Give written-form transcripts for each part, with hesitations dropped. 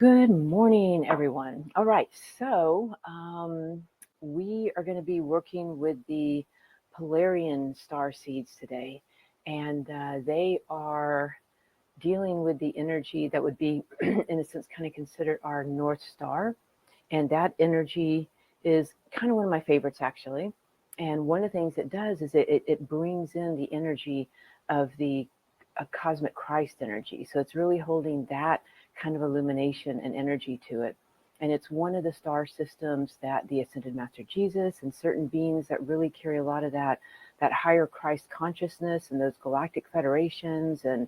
Good morning, everyone. All right, so we are going to be working with the Polarian star seeds today, and they are dealing with the energy that would be, in a sense, kind of considered our North Star. And that energy is kind of one of my favorites, actually. And one of the things it does is it brings in the energy of the cosmic Christ energy. So it's really holding that kind of illumination and energy to it. And it's one of the star systems that the Ascended Master Jesus and certain beings that really carry a lot of that higher Christ consciousness and those galactic federations and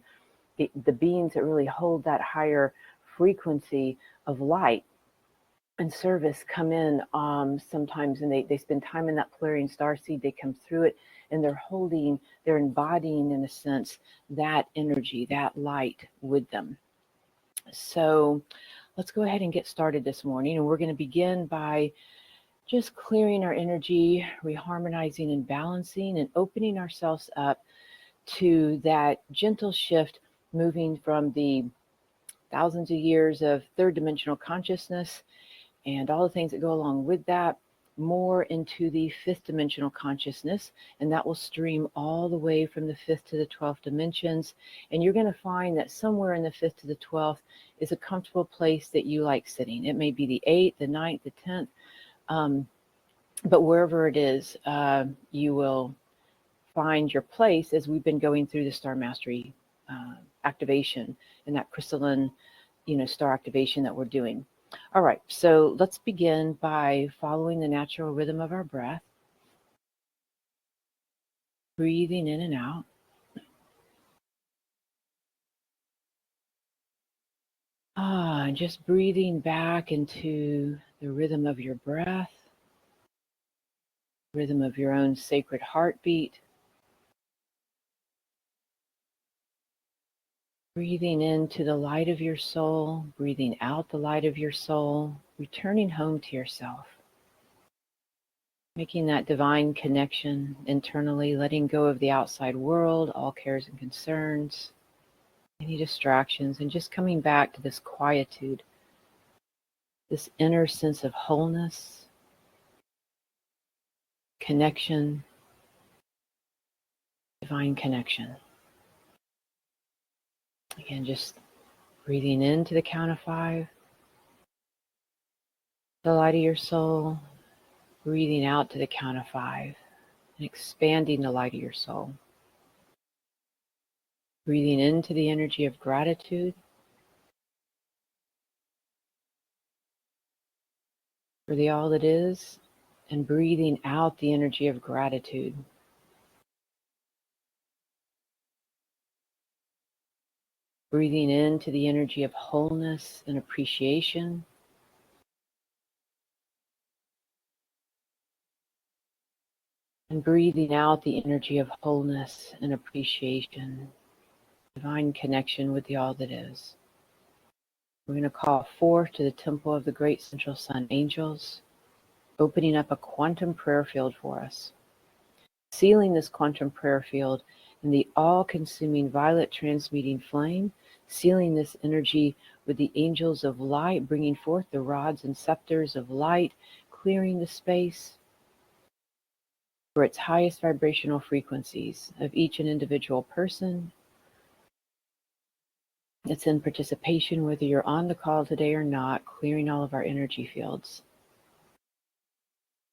the beings that really hold that higher frequency of light and service come in sometimes, and they spend time in that Polarian starseed. They come through it, and they're embodying, in a sense, that energy, that light with them. So let's go ahead and get started this morning, and we're going to begin by just clearing our energy, reharmonizing and balancing, and opening ourselves up to that gentle shift, moving from the thousands of years of third dimensional consciousness and all the things that go along with that, more into the fifth dimensional consciousness. And that will stream all the way from the fifth to the 12th dimensions. And you're going to find that somewhere in the fifth to the 12th is a comfortable place that you like sitting. It may be the 8th, the 9th, the 10th, but wherever it is, you will find your place as we've been going through the Star Mastery activation and that crystalline, star activation that we're doing. All right, so let's begin by following the natural rhythm of our breath, breathing in and out. And just breathing back into the rhythm of your breath, rhythm of your own sacred heartbeat. Breathing into the light of your soul, breathing out the light of your soul, returning home to yourself. Making that divine connection internally, letting go of the outside world, all cares and concerns, any distractions, and just coming back to this quietude, this inner sense of wholeness, connection, divine connection. Again, just breathing into the count of 5, the light of your soul, breathing out to the count of 5, and expanding the light of your soul. Breathing into the energy of gratitude for the all that is, and breathing out the energy of gratitude. Breathing into the energy of wholeness and appreciation. And breathing out the energy of wholeness and appreciation, divine connection with the all that is. We're going to call forth to the temple of the great central sun angels, opening up a quantum prayer field for us, sealing this quantum prayer field in the all-consuming violet transmuting flame, sealing this energy with the angels of light, bringing forth the rods and scepters of light, clearing the space for its highest vibrational frequencies of each and individual person. It's in participation, whether you're on the call today or not, clearing all of our energy fields,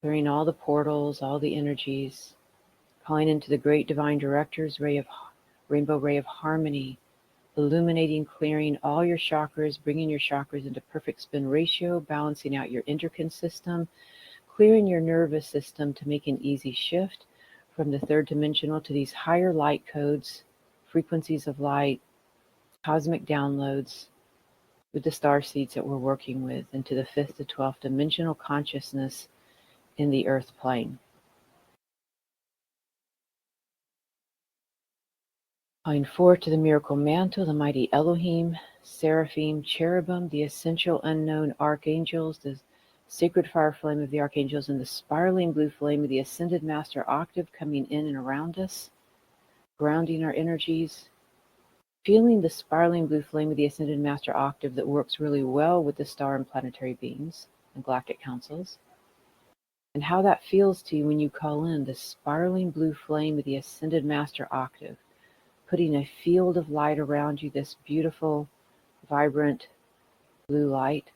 clearing all the portals, all the energies, calling into the great divine director's rainbow ray of harmony, illuminating, clearing all your chakras, bringing your chakras into perfect spin ratio, balancing out your endocrine system, clearing your nervous system to make an easy shift from the third dimensional to these higher light codes, frequencies of light, cosmic downloads with the star seeds that we're working with into the 5th to 12th dimensional consciousness in the earth plane. Calling forth to the miracle mantle, the mighty Elohim, seraphim, cherubim, the essential unknown archangels, the sacred fire flame of the archangels, and the spiraling blue flame of the ascended master octave coming in and around us, grounding our energies, feeling the spiraling blue flame of the Ascended Master Octave that works really well with the star and planetary beings and galactic councils, and how that feels to you when you call in the spiraling blue flame of the Ascended Master Octave, putting a field of light around you, this beautiful, vibrant blue light,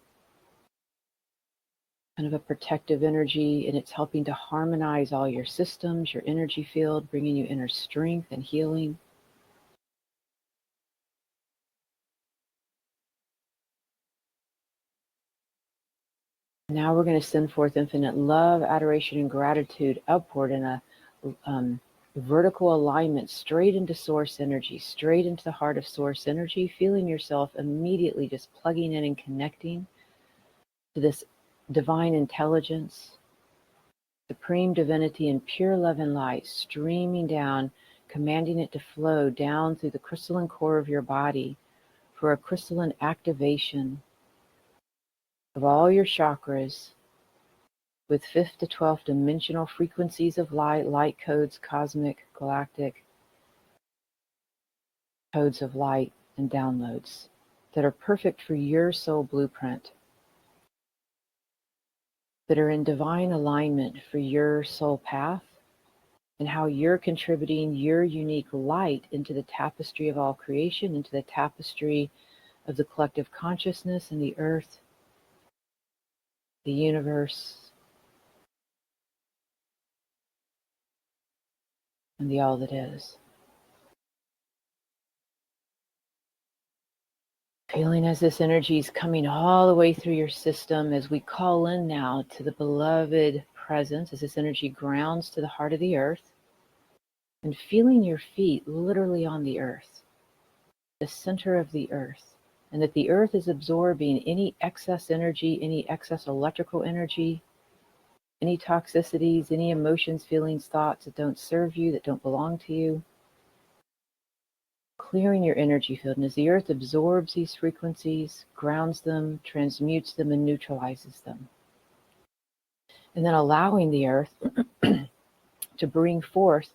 kind of a protective energy, and it's helping to harmonize all your systems, your energy field, bringing you inner strength and healing. Now we're going to send forth infinite love, adoration, and gratitude upward in a vertical alignment straight into source energy, straight into the heart of source energy, feeling yourself immediately just plugging in and connecting to this divine intelligence, supreme divinity, and pure love and light streaming down, commanding it to flow down through the crystalline core of your body for a crystalline activation of all your chakras with 5th to 12th dimensional frequencies of light, light codes, cosmic, galactic codes of light and downloads that are perfect for your soul blueprint, that are in divine alignment for your soul path, and how you're contributing your unique light into the tapestry of all creation, into the tapestry of the collective consciousness and the earth, the universe, and the all that is. Feeling as this energy is coming all the way through your system as we call in now to the beloved presence, as this energy grounds to the heart of the earth, and feeling your feet literally on the earth, the center of the earth, and that the earth is absorbing any excess energy, any excess electrical energy, any toxicities, any emotions, feelings, thoughts that don't serve you, that don't belong to you. Clearing your energy field, and as the earth absorbs these frequencies, grounds them, transmutes them, and neutralizes them. And then allowing the earth to bring forth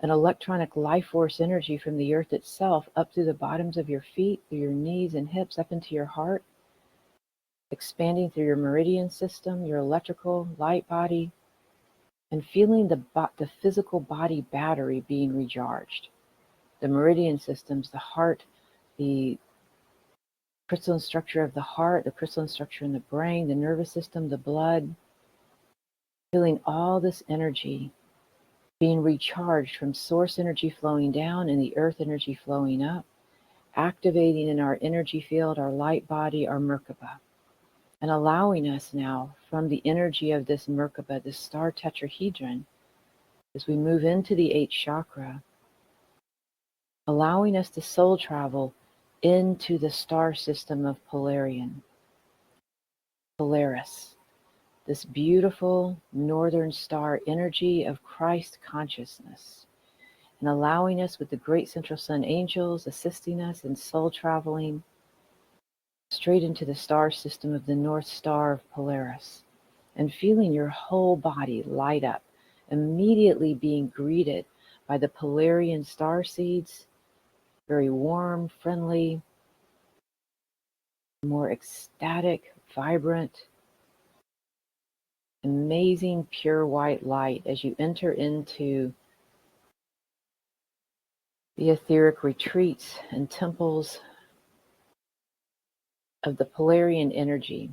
an electronic life force energy from the earth itself up through the bottoms of your feet, through your knees and hips, up into your heart, expanding through your meridian system, your electrical light body, and feeling the physical body battery being recharged. The meridian systems, the heart, the crystalline structure of the heart, the crystalline structure in the brain, the nervous system, the blood, feeling all this energy being recharged from source energy flowing down and the earth energy flowing up, activating in our energy field, our light body, our Merkaba, and allowing us now from the energy of this Merkaba, this star tetrahedron, as we move into the 8th chakra, allowing us to soul travel into the star system of Polarian, Polaris, this beautiful northern star energy of Christ consciousness, and allowing us with the great central sun angels assisting us in soul traveling straight into the star system of the North Star of Polaris, and feeling your whole body light up, immediately being greeted by the Polarian star seeds, very warm, friendly, more ecstatic, vibrant, amazing, pure white light as you enter into the etheric retreats and temples of the Polarian energy,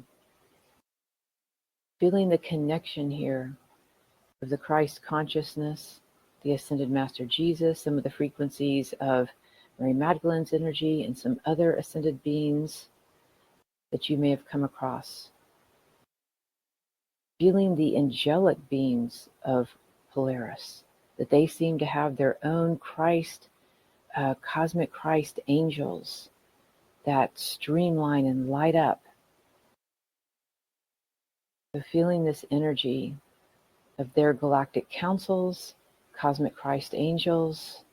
feeling the connection here of the Christ consciousness, the Ascended Master Jesus, some of the frequencies of Mary Magdalene's energy, and some other ascended beings that you may have come across. Feeling the angelic beings of Polaris, that they seem to have their own Christ, cosmic Christ angels that streamline and light up. So feeling this energy of their galactic councils, cosmic Christ angels,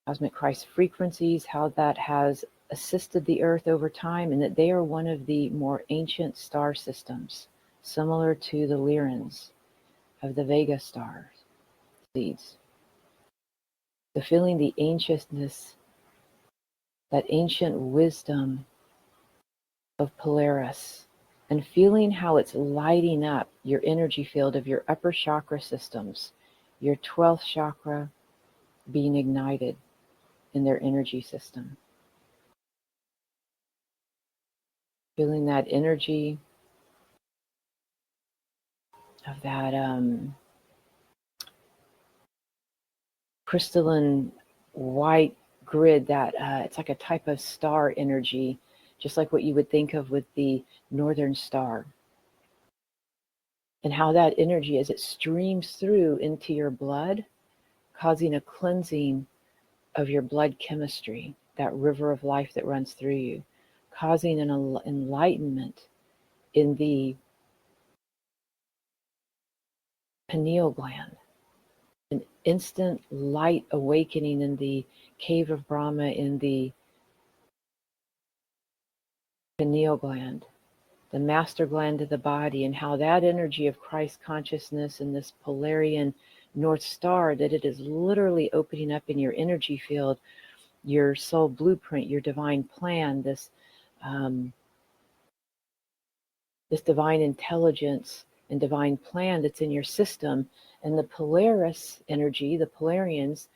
cosmic Christ frequencies, how that has assisted the earth over time, and that they are one of the more ancient star systems, similar to the Lyrans of the Vega stars seeds. So feeling the ancientness that ancient wisdom of Polaris, and feeling how it's lighting up your energy field of your upper chakra systems, your 12th chakra being ignited in their energy system. Feeling that energy of that crystalline white grid that it's like a type of star energy, just like what you would think of with the northern star. And how that energy, as it streams through into your blood, causing a cleansing of your blood chemistry, that river of life that runs through you, causing an enlightenment in the pineal gland, an instant light awakening in the cave of Brahma in the pineal gland, the master gland of the body, and how that energy of Christ consciousness and this Polarian North Star, that it is literally opening up in your energy field, your soul blueprint, your divine plan, this divine intelligence and divine plan that's in your system. And the Polaris energy, the Polarians,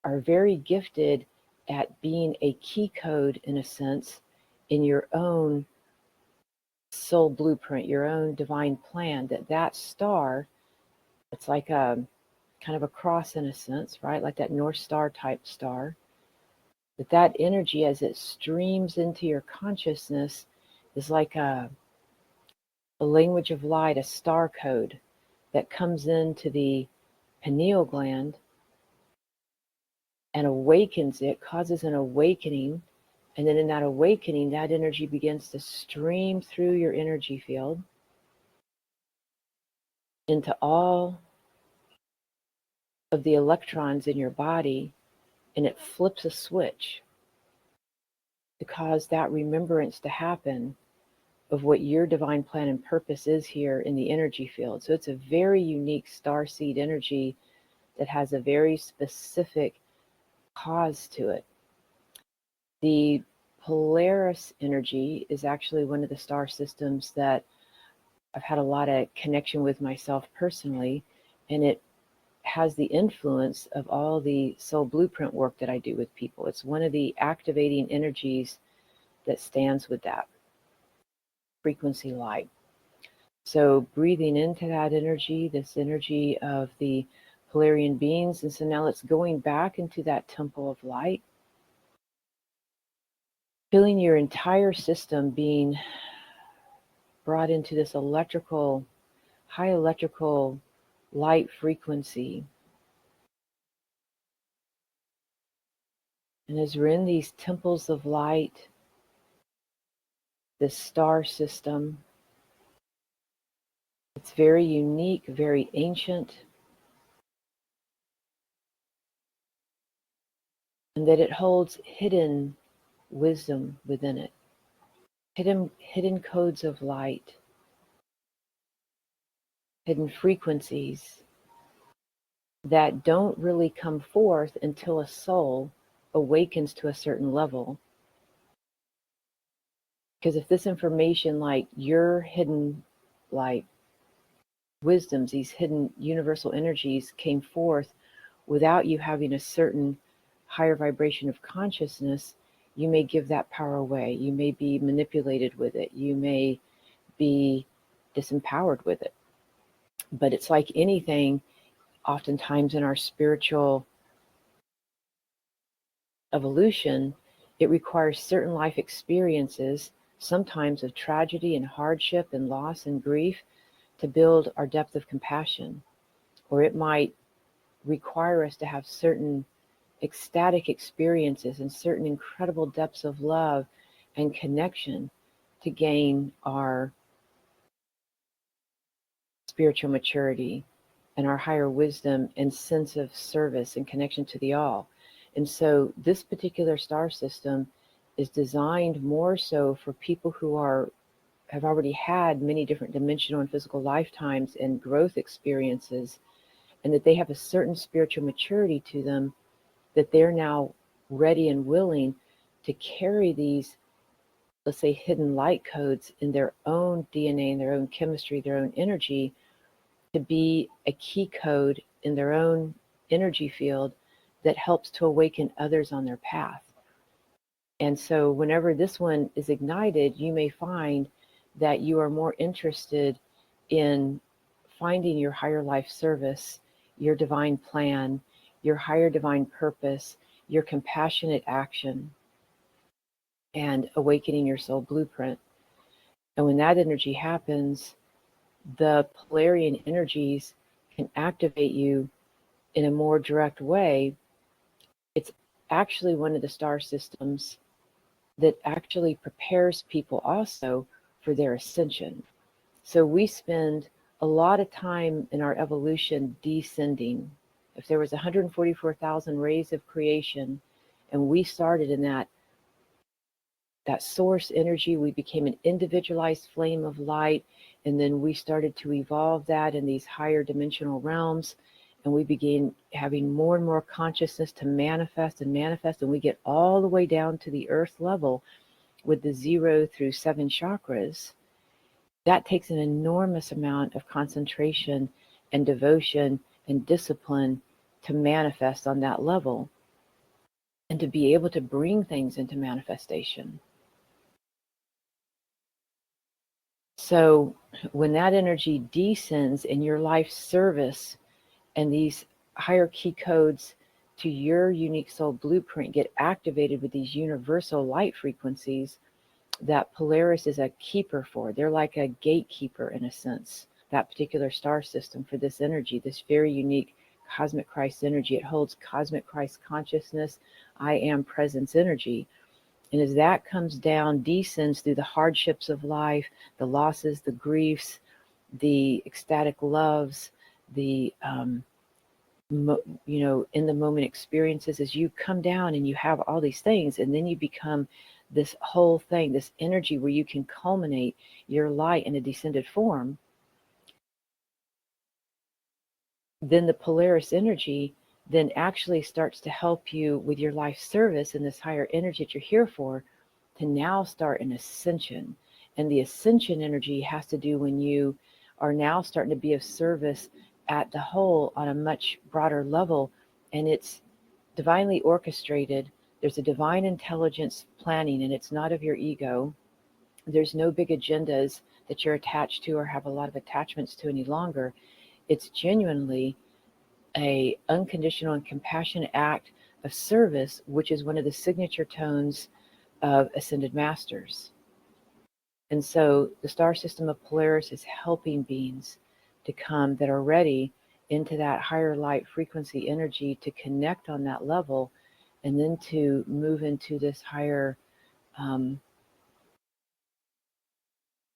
are very gifted at being a key code, in a sense, in your own soul blueprint, your own divine plan, that star, it's like a kind of a cross in a sense, right? Like that North Star type star, that energy as it streams into your consciousness is like a language of light, a star code that comes into the pineal gland and awakens it, causes an awakening. And then in that awakening, that energy begins to stream through your energy field into all of the electrons in your body, and it flips a switch to cause that remembrance to happen of what your divine plan and purpose is here in the energy field. So it's a very unique starseed energy that has a very specific cause to it. The Polaris energy is actually one of the star systems that I've had a lot of connection with myself personally, and it has the influence of all the soul blueprint work that I do with people. It's one of the activating energies that stands with that frequency light. So breathing into that energy, this energy of the Polarian beings, and so now let's going back into that temple of light, feeling your entire system being brought into this high electrical light frequency. And as we're in these temples of light, this star system, it's very unique, very ancient, and that it holds hidden wisdom within it, hidden codes of light, hidden frequencies that don't really come forth until a soul awakens to a certain level. Because if this information, like your hidden like wisdoms, these hidden universal energies came forth without you having a certain higher vibration of consciousness, you may give that power away. You may be manipulated with it. You may be disempowered with it. But it's like anything, oftentimes in our spiritual evolution, it requires certain life experiences, sometimes of tragedy and hardship and loss and grief, to build our depth of compassion. Or it might require us to have certain ecstatic experiences and certain incredible depths of love and connection to gain our spiritual maturity and our higher wisdom and sense of service and connection to the all. And so this particular star system is designed more so for people who have already had many different dimensional and physical lifetimes and growth experiences, and that they have a certain spiritual maturity to them, that they're now ready and willing to carry these, let's say, hidden light codes in their own DNA, in their own chemistry, their own energy, to be a key code in their own energy field that helps to awaken others on their path. And so whenever this one is ignited, you may find that you are more interested in finding your higher life service, your divine plan, your higher divine purpose, your compassionate action, and awakening your soul blueprint. And when that energy happens, the Polarian energies can activate you in a more direct way. It's actually one of the star systems that actually prepares people also for their ascension. So we spend a lot of time in our evolution descending. If there was 144,000 rays of creation and we started in that source energy, we became an individualized flame of light, and then we started to evolve that in these higher dimensional realms, and we began having more and more consciousness to manifest, and we get all the way down to the earth level with the 0 through 7 chakras. That takes an enormous amount of concentration and devotion and discipline to manifest on that level and to be able to bring things into manifestation. So when that energy descends in your life service and these higher key codes to your unique soul blueprint get activated with these universal light frequencies that Polaris is a keeper for. They're like a gatekeeper in a sense, that particular star system for this energy, this very unique cosmic Christ energy. It holds cosmic Christ consciousness, I am presence energy. And as that comes down, descends through the hardships of life, the losses, the griefs, the ecstatic loves, the in the moment experiences, as you come down and you have all these things, and then you become this whole thing, this energy where you can culminate your light in a descended form, then the Polaris energy then actually starts to help you with your life service and this higher energy that you're here for, to now start an ascension. And the ascension energy has to do when you are now starting to be of service at the whole on a much broader level, and it's divinely orchestrated. There's a divine intelligence planning, and it's not of your ego. There's no big agendas that you're attached to or have a lot of attachments to any longer. It's genuinely a unconditional and compassionate act of service, which is one of the signature tones of ascended masters. And so the star system of Polaris is helping beings to come that are ready into that higher light frequency energy to connect on that level, and then to move into this higher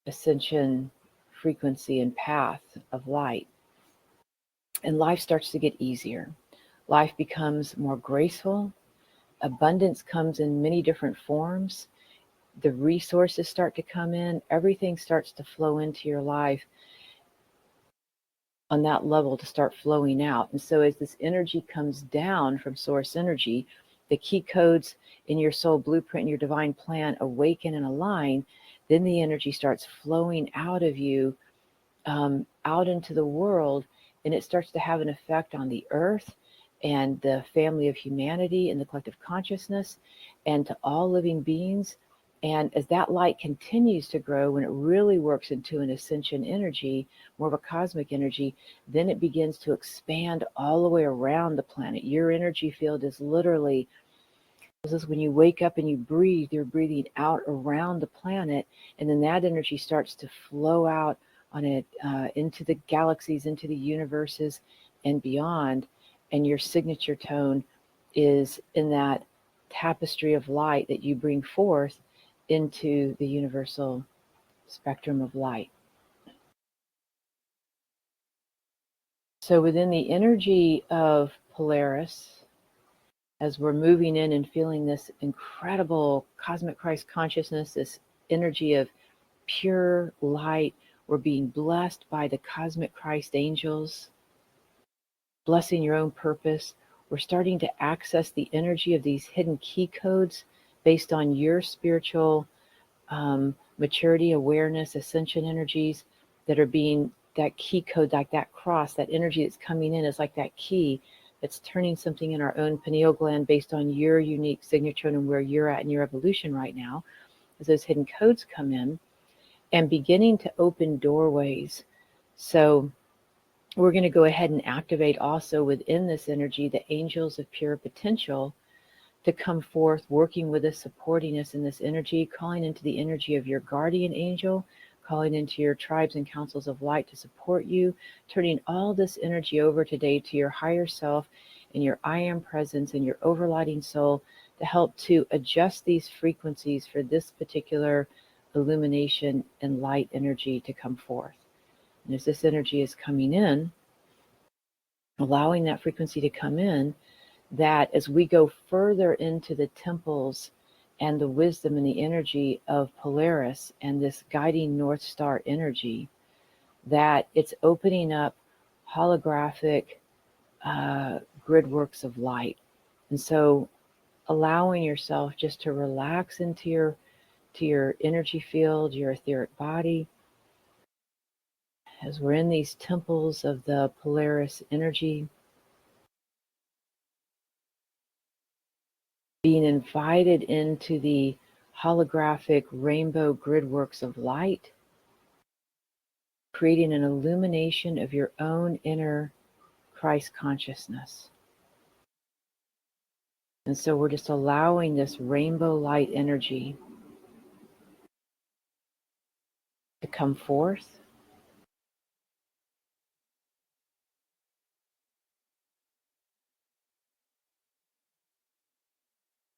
ascension frequency and path of light. And life starts to get easier. Life becomes more graceful. Abundance comes in many different forms. The resources start to come in. Everything starts to flow into your life on that level to start flowing out. And so as this energy comes down from source energy, the key codes in your soul blueprint and your divine plan awaken and align, then the energy starts flowing out of you, out into the world, and it starts to have an effect on the earth and the family of humanity and the collective consciousness and to all living beings. And as that light continues to grow, when it really works into an ascension energy, more of a cosmic energy, then it begins to expand all the way around the planet. Your energy field is literally, this is when you wake up and you breathe, you're breathing out around the planet, and then that energy starts to flow out on it into the galaxies, into the universes, and beyond. And your signature tone is in that tapestry of light that you bring forth into the universal spectrum of light. So within the energy of Polaris, as we're moving in and feeling this incredible cosmic Christ consciousness, this energy of pure light, we're being blessed by the cosmic Christ angels, blessing your own purpose. We're starting to access the energy of these hidden key codes based on your spiritual maturity, awareness, ascension energies that are being, that key code, like that cross, that energy that's coming in is like that key that's turning something in our own pineal gland based on your unique signature and where you're at in your evolution right now, as those hidden codes come in and beginning to open doorways. So we're going to go ahead and activate also within this energy the angels of pure potential to come forth, working with us, supporting us in this energy, calling into the energy of your guardian angel, calling into your tribes and councils of light to support you, turning all this energy over today to your higher self and your I am presence and your overlighting soul to help to adjust these frequencies for this particular illumination and light energy to come forth. And as this energy is coming in, allowing that frequency to come in, that as we go further into the temples and the wisdom and the energy of Polaris and this guiding North Star energy, that it's opening up holographic grid works of light. And so allowing yourself just to relax into your energy field, your etheric body, as we're in these temples of the Polaris energy, being invited into the holographic rainbow gridworks of light, creating an illumination of your own inner Christ consciousness. And so we're just allowing this rainbow light energy to come forth.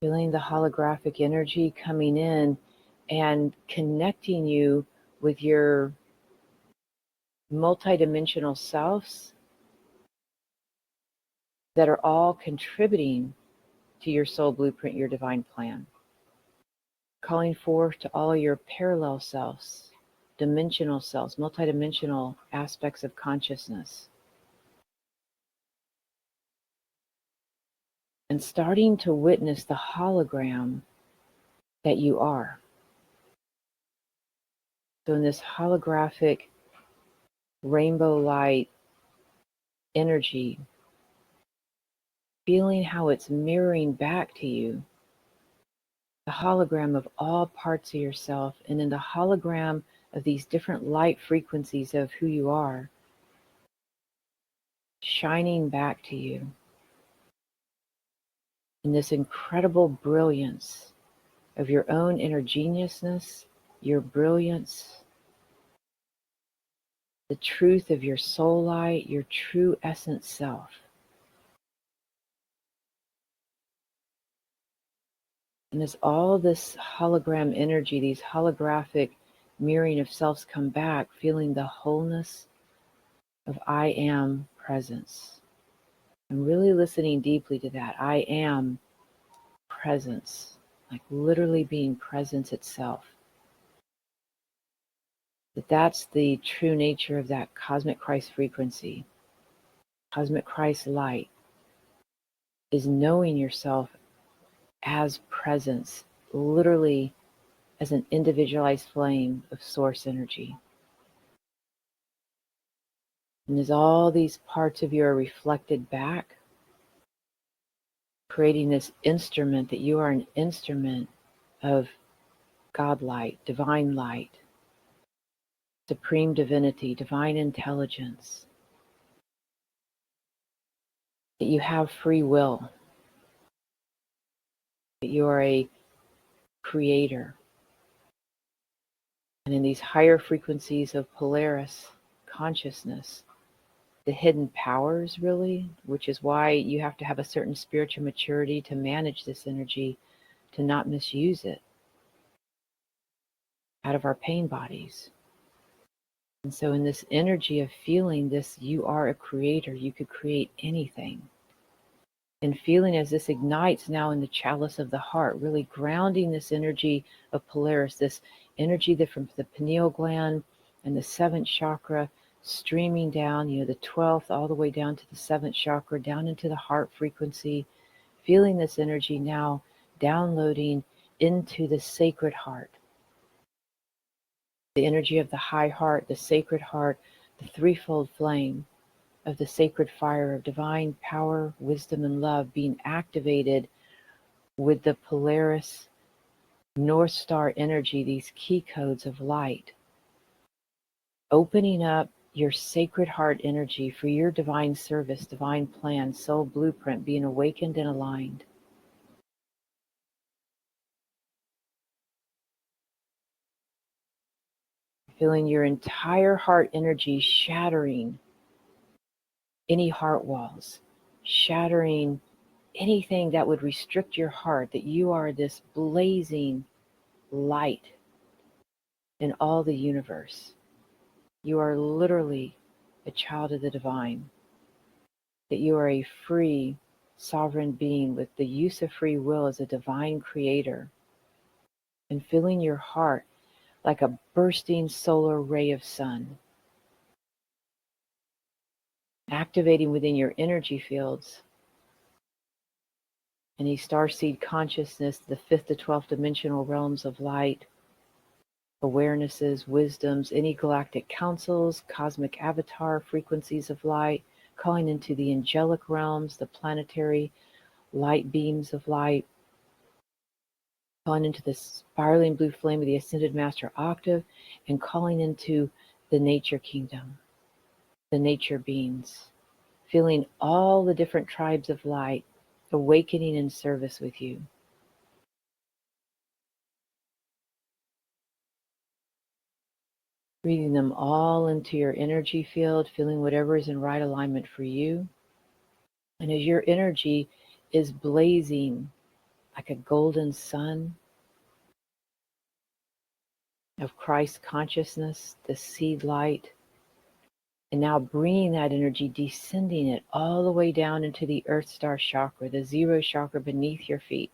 Feeling the holographic energy coming in and connecting you with your multidimensional selves that are all contributing to your soul blueprint, your divine plan. Calling forth to all your parallel selves, dimensional selves, multidimensional aspects of consciousness. And starting to witness the hologram that you are. So in this holographic rainbow light energy, feeling how it's mirroring back to you the hologram of all parts of yourself, and in the hologram of these different light frequencies of who you are, shining back to you in this incredible brilliance of your own inner geniusness, your brilliance, the truth of your soul light, your true essence self. And as all this hologram energy, these holographic mirroring of selves come back, feeling the wholeness of I am presence. I'm really listening deeply to that. I am presence, like literally being presence itself. That's the true nature of that cosmic Christ frequency. Cosmic Christ light is knowing yourself as presence, literally as an individualized flame of source energy. And as all these parts of you are reflected back, creating this instrument that you are an instrument of God light, divine light, supreme divinity, divine intelligence, that you have free will, that you are a creator. And in these higher frequencies of Polaris consciousness, the hidden powers really, which is why you have to have a certain spiritual maturity to manage this energy, to not misuse it out of our pain bodies. And so in this energy of feeling this, you are a creator, you could create anything. And feeling as this ignites now in the chalice of the heart, really grounding this energy of Polaris, this energy that from the pineal gland and the seventh chakra streaming down, the 12th all the way down to the seventh chakra, down into the heart frequency, feeling this energy now downloading into the sacred heart, the energy of the high heart, the sacred heart, the threefold flame of the sacred fire of divine power, wisdom, and love being activated with the Polaris North Star energy, these key codes of light, opening up your sacred heart energy for your divine service, divine plan, soul blueprint being awakened and aligned. Feeling your entire heart energy shattering any heart walls, shattering anything that would restrict your heart, that you are this blazing light in all the universe. You are literally a child of the divine, that you are a free, sovereign being with the use of free will as a divine creator, and filling your heart like a bursting solar ray of sun, activating within your energy fields any starseed consciousness, the 5th to 12th dimensional realms of light, awarenesses, wisdoms, any galactic councils, cosmic avatar frequencies of light, calling into the angelic realms, the planetary light beams of light, calling into the spiraling blue flame of the ascended master octave, and calling into the nature kingdom, the nature beings, feeling all the different tribes of light awakening in service with you. Breathing them all into your energy field, feeling whatever is in right alignment for you. And as your energy is blazing like a golden sun of Christ consciousness, the seed light, and now bringing that energy, descending it all the way down into the Earth Star chakra, the zero chakra beneath your feet,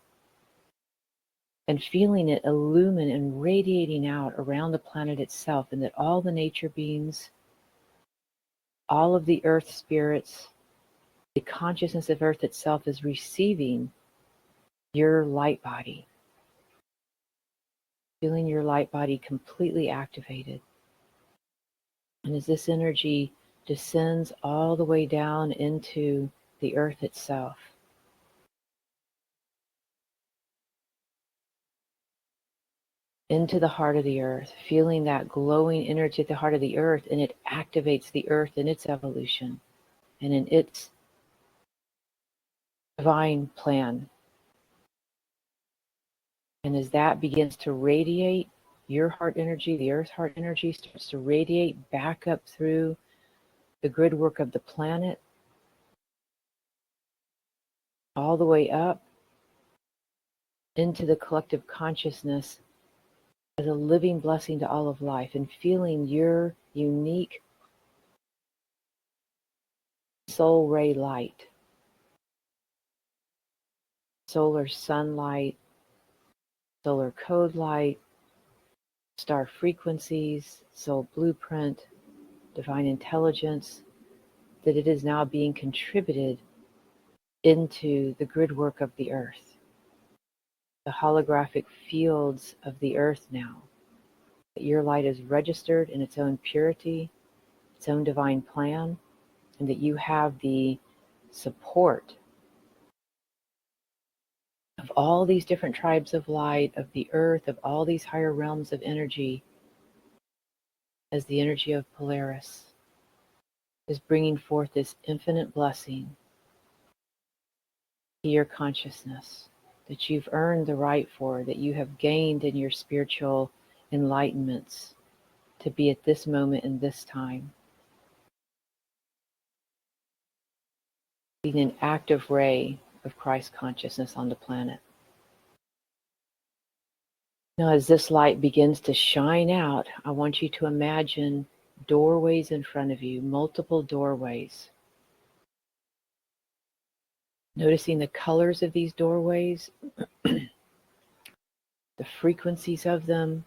and feeling it illumine and radiating out around the planet itself, and that all the nature beings, all of the Earth spirits, the consciousness of Earth itself is receiving your light body, feeling your light body completely activated. And as this energy descends all the way down into the Earth itself, into the heart of the Earth, feeling that glowing energy at the heart of the Earth, and it activates the Earth in its evolution and in its divine plan. And as that begins to radiate, your heart energy, the Earth's heart energy, starts to radiate back up through the grid work of the planet, all the way up into the collective consciousness as a living blessing to all of life, and feeling your unique soul ray light, solar sunlight, solar code light, star frequencies, soul blueprint, divine intelligence, that it is now being contributed into the grid work of the earth, the holographic fields of the earth now, that your light is registered in its own purity, its own divine plan, and that you have the support of all these different tribes of light, of the earth, of all these higher realms of energy, as the energy of Polaris is bringing forth this infinite blessing to your consciousness that you've earned the right for, that you have gained in your spiritual enlightenments to be at this moment in this time, being an active ray of Christ consciousness on the planet. Now, as this light begins to shine out, I want you to imagine doorways in front of you, multiple doorways. Noticing the colors of these doorways, the frequencies of them,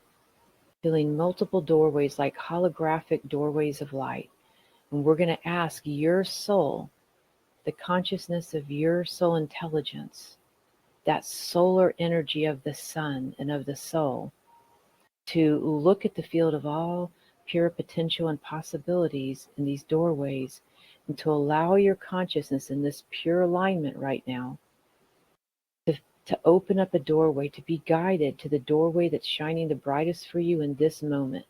feeling multiple doorways like holographic doorways of light. And we're going to ask your soul, the consciousness of your soul intelligence, that solar energy of the sun and of the soul, to look at the field of all pure potential and possibilities in these doorways, and to allow your consciousness in this pure alignment right now to open up a doorway, to be guided to the doorway that's shining the brightest for you in this moment.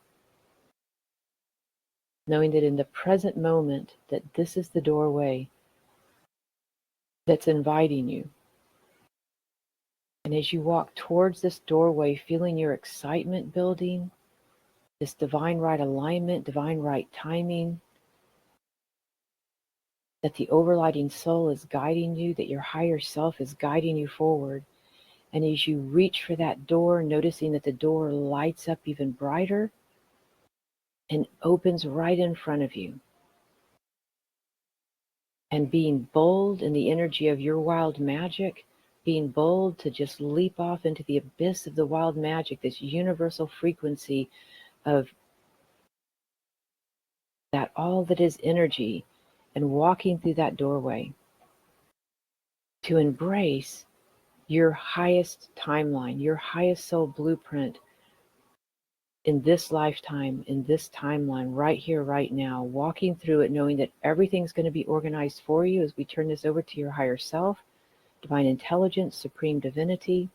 Knowing that in the present moment, that this is the doorway that's inviting you. And as you walk towards this doorway, feeling your excitement building, this divine right alignment, divine right timing, that the overriding soul is guiding you, that your higher self is guiding you forward. And as you reach for that door, noticing that the door lights up even brighter and opens right in front of you. And being bold in the energy of your wild magic, being bold to just leap off into the abyss of the wild magic, this universal frequency of that all that is energy, and walking through that doorway to embrace your highest timeline, your highest soul blueprint in this lifetime, in this timeline, right here, right now, walking through it, knowing that everything's going to be organized for you as we turn this over to your higher self, divine intelligence, supreme divinity,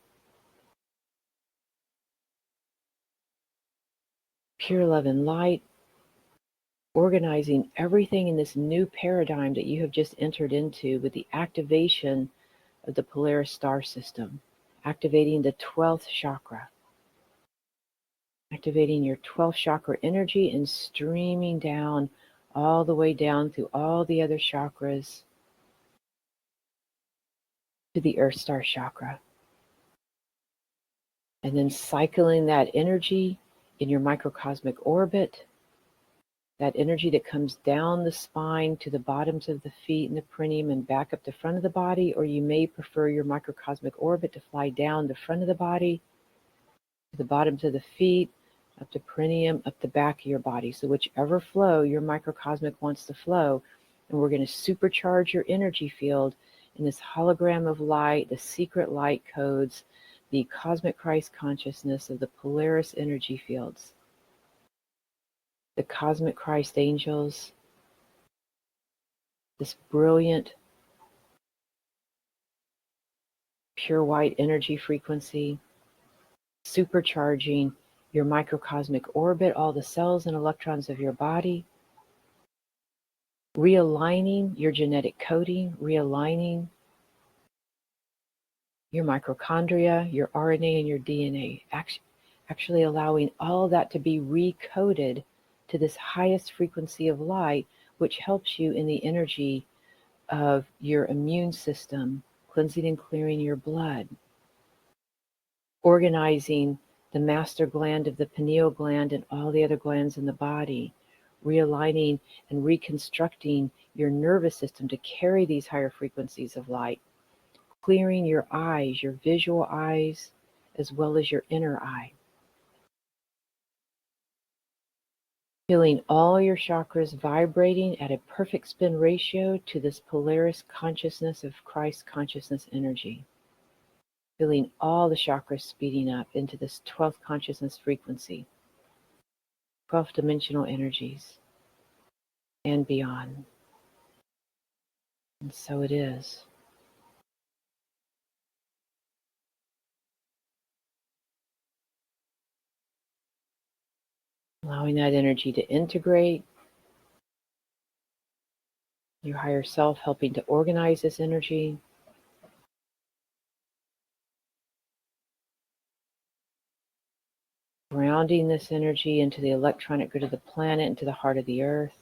pure love and light, organizing everything in this new paradigm that you have just entered into with the activation of the Polaris star system, activating the 12th chakra, activating your 12th chakra energy and streaming down all the way down through all the other chakras to the Earth Star chakra. And then cycling that energy in your microcosmic orbit, that energy that comes down the spine to the bottoms of the feet and the perineum and back up the front of the body, or you may prefer your microcosmic orbit to fly down the front of the body, to the bottoms of the feet, up the perineum, up the back of your body. So whichever flow your microcosmic wants to flow, and we're going to supercharge your energy field in this hologram of light, the secret light codes, the cosmic Christ consciousness of the Polaris energy fields, the cosmic Christ angels, this brilliant, pure white energy frequency, supercharging your microcosmic orbit, all the cells and electrons of your body, realigning your genetic coding, realigning your mitochondria, your RNA, and your DNA, actually allowing all of that to be recoded to this highest frequency of light, which helps you in the energy of your immune system, cleansing and clearing your blood, organizing the master gland of the pineal gland and all the other glands in the body, realigning and reconstructing your nervous system to carry these higher frequencies of light, clearing your eyes, your visual eyes, as well as your inner eye. Feeling all your chakras vibrating at a perfect spin ratio to this Polaris consciousness of Christ consciousness energy. Feeling all the chakras speeding up into this 12th consciousness frequency, 12th dimensional energies, and beyond. And so it is. Allowing that energy to integrate, your higher self helping to organize this energy, grounding this energy into the electronic grid of the planet, into the heart of the earth.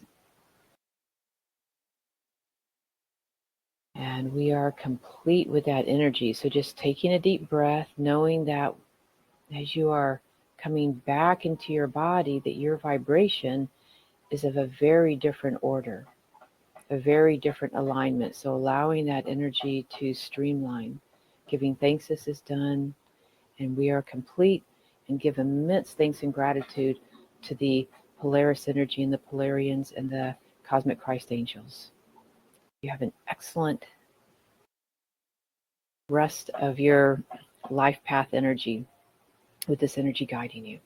And we are complete with that energy. So just taking a deep breath, knowing that as you are coming back into your body, that your vibration is of a very different order, a very different alignment. So allowing that energy to streamline, giving thanks this is done, and we are complete, and give immense thanks and gratitude to the Polaris energy and the Polarians and the cosmic Christ angels. You have an excellent rest of your life path energy with this energy guiding you.